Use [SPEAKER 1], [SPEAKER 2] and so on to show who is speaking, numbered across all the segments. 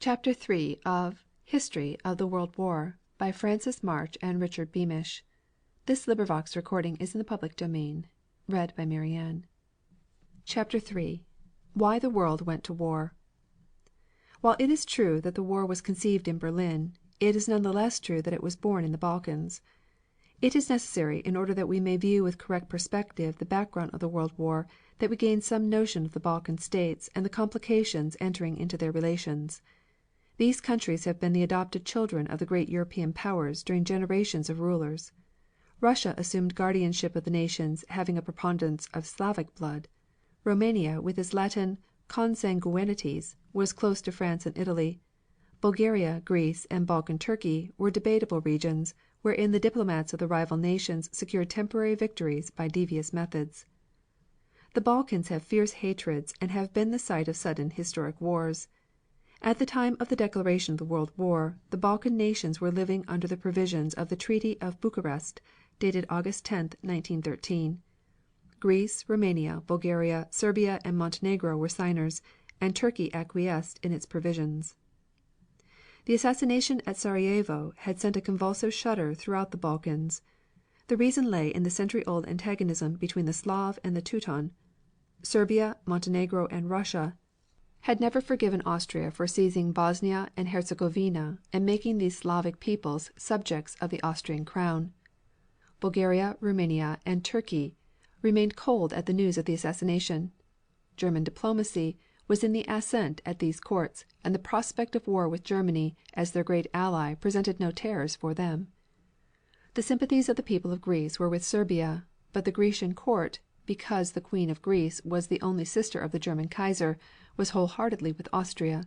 [SPEAKER 1] CHAPTER III of History of the World War by Francis March and Richard Beamish. CHAPTER III WHY the World Went to War. While it is true that the war was conceived in Berlin, it is none the less true that it was born in the Balkans. It is necessary, in order that we may view with correct perspective the background of the World War, that we gain some notion of the Balkan States and the complications entering into their relations. These countries have been the adopted children of the great European powers during generations of rulers. Russia assumed guardianship of the nations having a preponderance of Slavic blood. Roumania, with its Latin consanguinities, was close to France and Italy. Bulgaria, Greece, and Balkan Turkey were debatable regions, wherein the diplomats of the rival nations secured temporary victories by devious methods. The Balkans have fierce hatreds and have been the site of sudden historic wars. At the time of the declaration of the World War, the Balkan nations were living under the provisions of the Treaty of Bucharest, dated August 10, 1913. Greece, Roumania, Bulgaria, Serbia, and Montenegro were signers, and Turkey acquiesced in its provisions. The assassination at Sarajevo had sent a convulsive shudder throughout the Balkans. The reason lay in the century-old antagonism between the Slav and the Teuton. Serbia, Montenegro, and Russia had never forgiven Austria for seizing Bosnia and Herzegovina and making these Slavic peoples subjects of the Austrian crown. Bulgaria, Roumania, and Turkey remained cold at the news of the assassination. German diplomacy was in the ascent at these courts, and the prospect of war with Germany as their great ally presented no terrors for them. The sympathies of the people of Greece were with Serbia, but the Grecian court, because the Queen of Greece was the only sister of the German Kaiser, was wholeheartedly with Austria.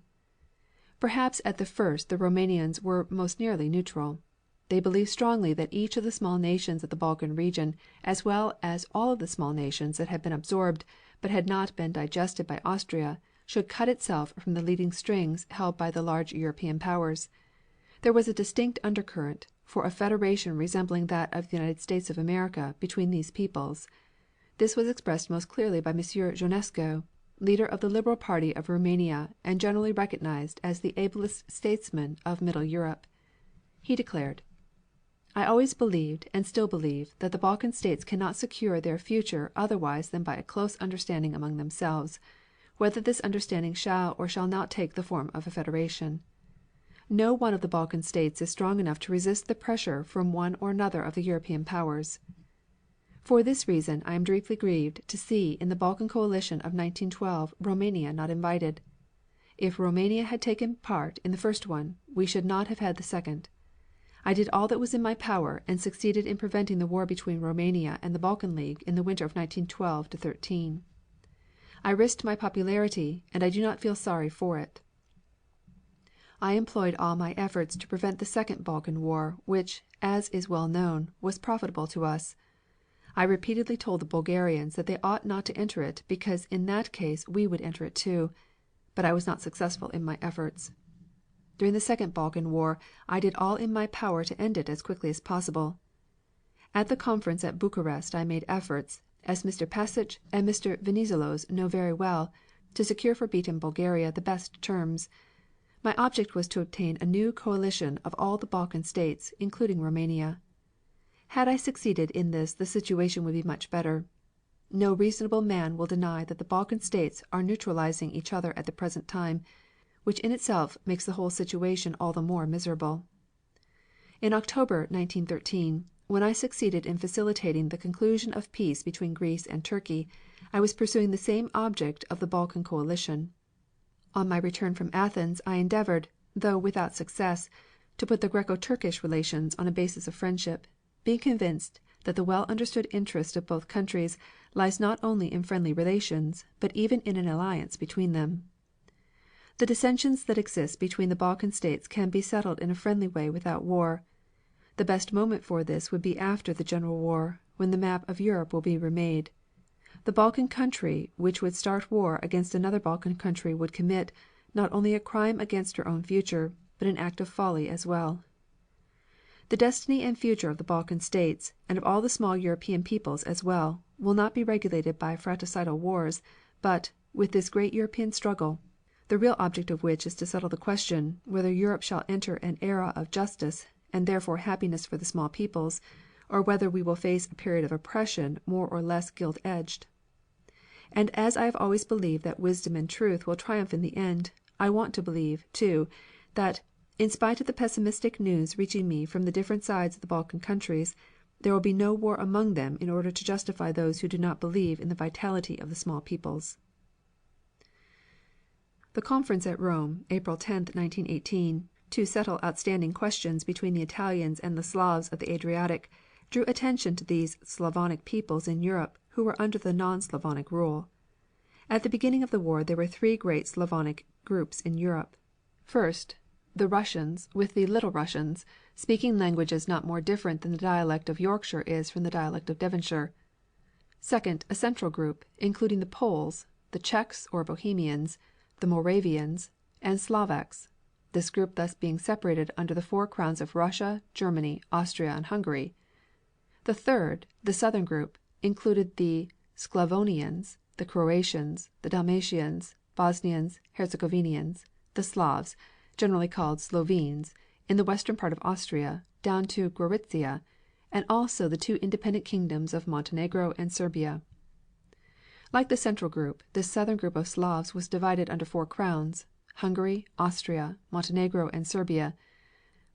[SPEAKER 1] Perhaps at the first the Roumanians were most nearly neutral. They believed strongly that each of the small nations of the Balkan region, as well as all of the small nations that had been absorbed but had not been digested by Austria, should cut itself from the leading strings held by the large European powers. There was a distinct undercurrent for a federation resembling that of the United States of America between these peoples. This was expressed most clearly by M. Ionesco, leader of the Liberal Party of Roumania and generally recognized as the ablest statesman of Middle Europe. He declared: I always believed and still believe that the Balkan States cannot secure their future otherwise than by a close understanding among themselves, whether this understanding shall or shall not take the form of a federation. No one of the Balkan States is strong enough to resist the pressure from one or another of the European powers. For this reason I am deeply grieved to see in the Balkan coalition of 1912 Roumania not invited. If Roumania had taken part in the first one, we should not have had the second. I did all that was in my power and succeeded in preventing the war between Roumania and the Balkan League in the winter of 1912 13. I risked my popularity, and I do not feel sorry for it. I employed all my efforts to prevent the second Balkan War, which, as is well known, was profitable to us. I repeatedly told the Bulgarians that they ought not to enter it because in that case we would enter it too, but I was not successful in my efforts. During the second Balkan War I did all in my power to end it as quickly as possible. At the conference at Bucharest I made efforts, as Mr. Pasic and Mr. Venizelos know very well, to secure for beaten Bulgaria the best terms. My object was to obtain a new coalition of all the Balkan States, including Roumania. Had I succeeded in this the situation would be much better. No reasonable man will deny that the Balkan States are neutralizing each other at the present time, which in itself makes the whole situation all the more miserable. In October, 1913, when I succeeded in facilitating the conclusion of peace between Greece and Turkey, I was pursuing the same object of the Balkan coalition. On my return from Athens I endeavored, though without success, to put the Greco-Turkish relations on a basis of friendship, being convinced that the well-understood interest of both countries lies not only in friendly relations, but even in an alliance between them. The dissensions that exist between the Balkan States can be settled in a friendly way without war. The best moment for this would be after the general war, when the map of Europe will be remade. The Balkan country which would start war against another Balkan country would commit, not only a crime against her own future, but an act of folly as well. The destiny and future of the Balkan States, and of all the small European peoples as well, will not be regulated by fratricidal wars, but, with this great European struggle, the real object of which is to settle the question whether Europe shall enter an era of justice and therefore happiness for the small peoples, or whether we will face a period of oppression more or less gilt-edged. And as I have always believed that wisdom and truth will triumph in the end, I want to believe, too, that, in spite of the pessimistic news reaching me from the different sides of the Balkan countries, there will be no war among them in order to justify those who do not believe in the vitality of the small peoples. The conference at Rome, April 10, 1918, to settle outstanding questions between the Italians and the Slavs of the Adriatic, drew attention to these Slavonic peoples in Europe who were under the non-Slavonic rule. At the beginning of the war there were three great Slavonic groups in Europe. First, the Russians with the Little Russians, speaking languages not more different than the dialect of Yorkshire is from the dialect of Devonshire. Second, a central group, including the Poles, the Czechs or Bohemians, the Moravians, and Slovaks, this group thus being separated under the four crowns of Russia, Germany, Austria, and Hungary. The third, the southern group, included the Sclavonians, the Croatians, the Dalmatians, Bosnians, Herzegovinians, the Slavs, generally called Slovenes, in the western part of Austria, down to Gorizia, and also the two independent kingdoms of Montenegro and Serbia. Like the central group, this southern group of Slavs was divided under four crowns, Hungary, Austria, Montenegro, and Serbia.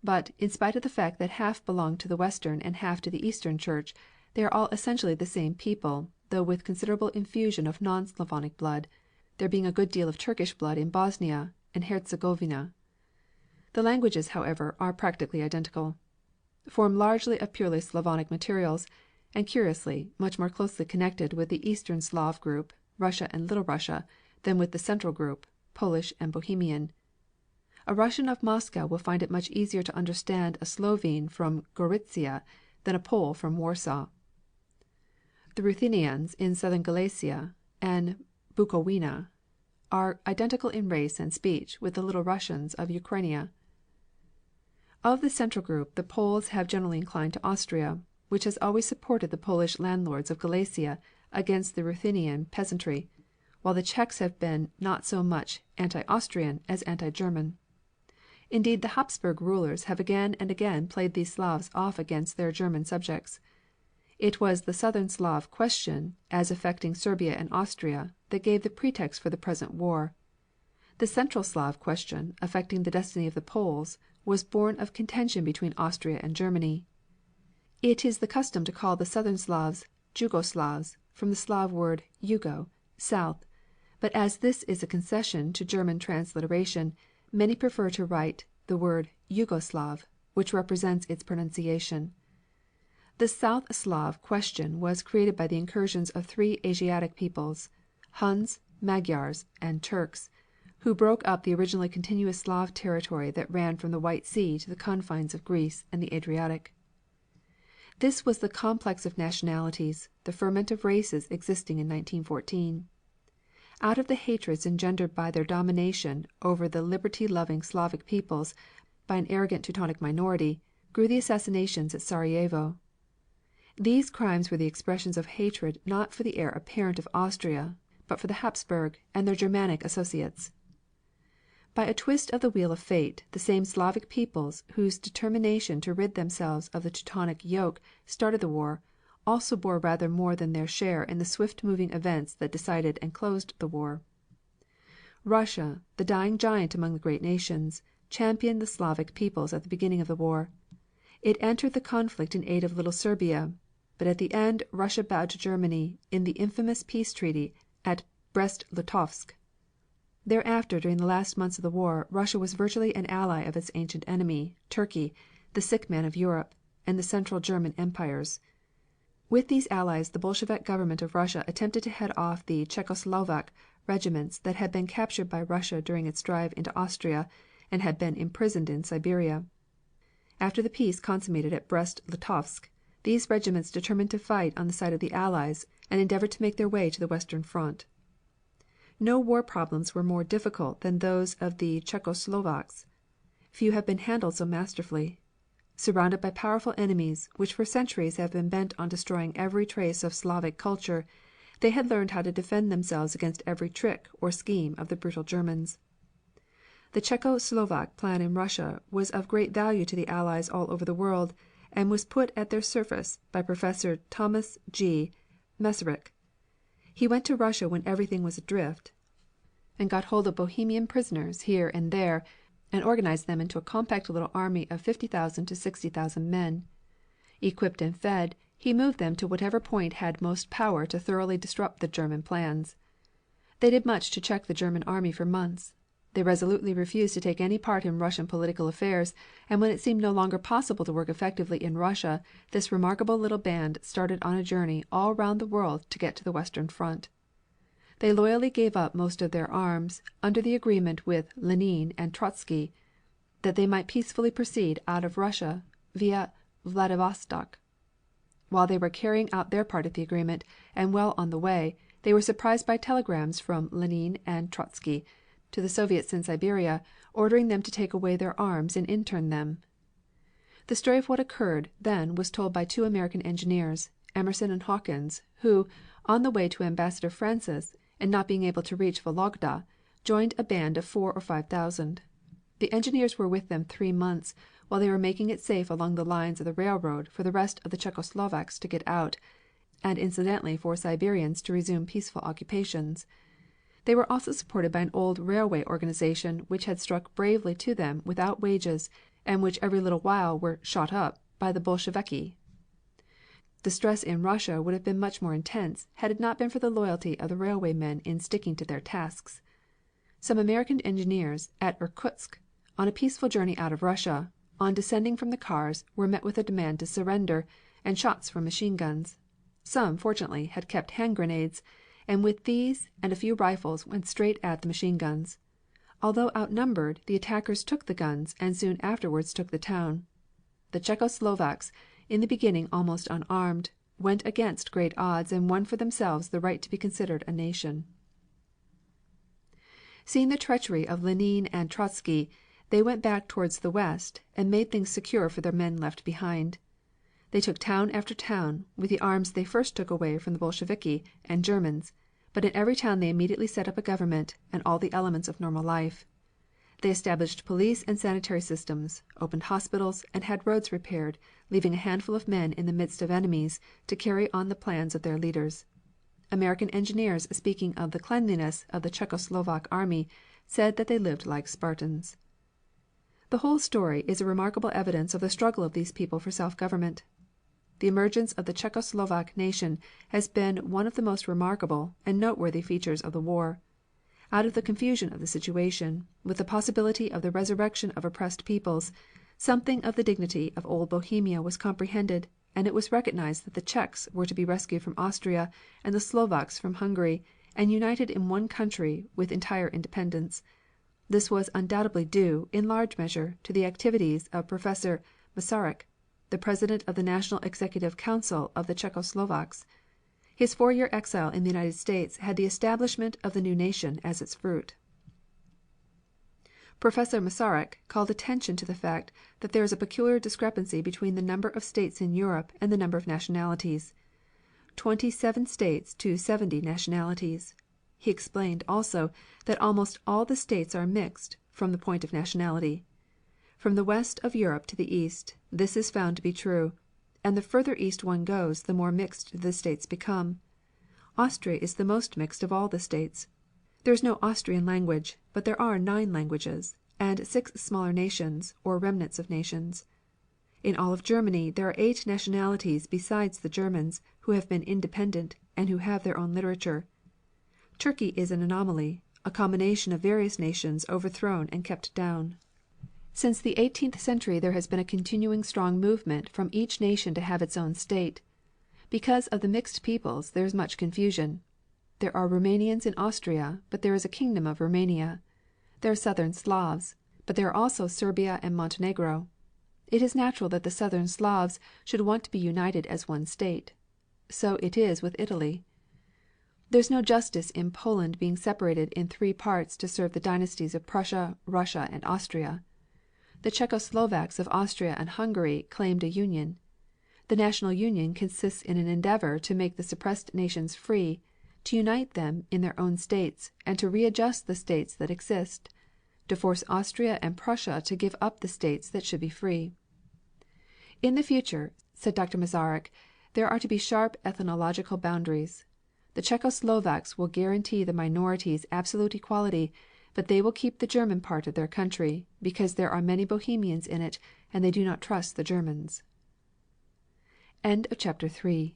[SPEAKER 1] But, in spite of the fact that half belonged to the Western and half to the Eastern Church, they are all essentially the same people, though with considerable infusion of non-Slavonic blood, there being a good deal of Turkish blood in Bosnia and Herzegovina. The languages, however, are practically identical. Formed largely of purely Slavonic materials, and curiously, much more closely connected with the Eastern Slav group, Russia and Little Russia, than with the Central group, Polish and Bohemian. A Russian of Moscow will find it much easier to understand a Slovene from Gorizia than a Pole from Warsaw. The Ruthenians in southern Galicia and Bukowina are identical in race and speech with the Little Russians of Ukrainia. Of the Central group the Poles have generally inclined to Austria, which has always supported the Polish landlords of Galicia against the Ruthenian peasantry, while the Czechs have been not so much anti-Austrian as anti-German. Indeed, the Habsburg rulers have again and again played these Slavs off against their German subjects. It was the Southern Slav question, as affecting Serbia and Austria, that gave the pretext for the present war. The Central Slav question, affecting the destiny of the Poles, was born of contention between Austria and Germany. It is the custom to call the Southern Slavs Jugoslavs, from the Slav word Jugo, south, but as this is a concession to German transliteration, many prefer to write the word Yugoslav, which represents its pronunciation. The South Slav question was created by the incursions of three Asiatic peoples, Huns, Magyars, and Turks, who broke up the originally continuous Slav territory that ran from the White Sea to the confines of Greece and the Adriatic. This was the complex of nationalities, the ferment of races existing in 1914. Out of the hatreds engendered by their domination over the liberty-loving Slavic peoples by an arrogant Teutonic minority, grew the assassinations at Sarajevo. These crimes were the expressions of hatred not for the heir apparent of Austria, but for the Habsburg and their Germanic associates. By a twist of the wheel of fate, the same Slavic peoples whose determination to rid themselves of the Teutonic yoke started the war, also bore rather more than their share in the swift-moving events that decided and closed the war. Russia, the dying giant among the great nations, championed the Slavic peoples at the beginning of the war. It entered the conflict in aid of little Serbia, but at the end Russia bowed to Germany in the infamous peace treaty at Brest-Litovsk. Thereafter, during the last months of the war, Russia was virtually an ally of its ancient enemy, Turkey, the sick man of Europe, and the Central German empires. With these allies the Bolshevik government of Russia attempted to head off the Czechoslovak regiments that had been captured by Russia during its drive into Austria and had been imprisoned in Siberia. After the peace consummated at Brest-Litovsk, these regiments determined to fight on the side of the Allies and endeavored to make their way to the Western Front. No war problems were more difficult than those of the Czechoslovaks. Few have been handled so masterfully. Surrounded by powerful enemies, which for centuries have been bent on destroying every trace of Slavic culture, they had learned how to defend themselves against every trick or scheme of the brutal Germans. The Czechoslovak Plan in Russia was of great value to the Allies all over the world, and was put at their service by Professor Thomas G. Masaryk. He went to Russia when everything was adrift, and got hold of Bohemian prisoners here and there, and organized them into a compact little army of 50,000 to 60,000 men. Equipped and fed, he moved them to whatever point had most power to thoroughly disrupt the German plans. They did much to check the German army for months. They resolutely refused to take any part in Russian political affairs, and when it seemed no longer possible to work effectively in Russia, this remarkable little band started on a journey all round the world to get to the Western Front. They loyally gave up most of their arms, under the agreement with Lenine and Trotsky, that they might peacefully proceed out of Russia via Vladivostok. While they were carrying out their part of the agreement, and well on the way, they were surprised by telegrams from Lenine and Trotsky to the Soviets in Siberia, ordering them to take away their arms and intern them. The story of what occurred then was told by two American engineers, Emerson and Hawkins, who, on the way to Ambassador Francis, and not being able to reach Vologda, joined a band of 4,000 or 5,000. The engineers were with them 3 months, while they were making it safe along the lines of the railroad for the rest of the Czechoslovaks to get out, and incidentally for Siberians to resume peaceful occupations. They were also supported by an old railway organization which had stuck bravely to them without wages, and which every little while were "shot up" by the Bolsheviki. The stress in Russia would have been much more intense had it not been for the loyalty of the railway men in sticking to their tasks. Some American engineers at Irkutsk, on a peaceful journey out of Russia, on descending from the cars, were met with a demand to surrender, and shots from machine guns. Some, fortunately, had kept hand grenades, and with these and a few rifles went straight at the machine guns. Although outnumbered, the attackers took the guns and soon afterwards took the town. The Czechoslovaks, in the beginning almost unarmed, went against great odds and won for themselves the right to be considered a nation. Seeing the treachery of Lenine and Trotsky, they went back towards the west and made things secure for their men left behind. They took town after town, with the arms they first took away from the Bolsheviki and Germans, but in every town they immediately set up a government and all the elements of normal life. They established police and sanitary systems, opened hospitals, and had roads repaired, leaving a handful of men in the midst of enemies to carry on the plans of their leaders. American engineers, speaking of the cleanliness of the Czechoslovak army, said that they lived like Spartans. The whole story is a remarkable evidence of the struggle of these people for self-government. The emergence of the Czechoslovak nation has been one of the most remarkable and noteworthy features of the war. Out of the confusion of the situation, with the possibility of the resurrection of oppressed peoples, something of the dignity of old Bohemia was comprehended, and it was recognized that the Czechs were to be rescued from Austria and the Slovaks from Hungary, and united in one country with entire independence. This was undoubtedly due, in large measure, to the activities of Professor Masaryk, the President of the National Executive Council of the Czechoslovaks. His 4-year exile in the United States had the establishment of the new nation as its fruit. Professor Masaryk called attention to the fact that there is a peculiar discrepancy between the number of states in Europe and the number of nationalities. 27 states to 70 nationalities. He explained, also, that almost all the states are mixed from the point of nationality. From the west of Europe to the east, this is found to be true, and the further east one goes the more mixed the states become. Austria is the most mixed of all the states. There is no Austrian language, but there are 9 languages, and 6 smaller nations, or remnants of nations. In all of Germany there are 8 nationalities besides the Germans, who have been independent, and who have their own literature. Turkey is an anomaly, a combination of various nations overthrown and kept down. Since the 18th century there has been a continuing strong movement from each nation to have its own state. Because of the mixed peoples there is much confusion. There are Romanians in Austria, but there is a kingdom of Romania. There are southern Slavs, but there are also Serbia and Montenegro. It is natural that the southern Slavs should want to be united as one state. So it is with Italy. There is no justice in Poland being separated in 3 parts to serve the dynasties of Prussia, Russia, and Austria. The Czechoslovaks of Austria and Hungary claimed a union. The national union consists in an endeavor to make the suppressed nations free, to unite them in their own states, and to readjust the states that exist, to force Austria and Prussia to give up the states that should be free. "In the future," said Dr. Masaryk, "there are to be sharp ethnological boundaries. The Czechoslovaks will guarantee the minorities absolute equality, but they will keep the German part of their country, because there are many Bohemians in it, and they do not trust the Germans." CHAPTER 4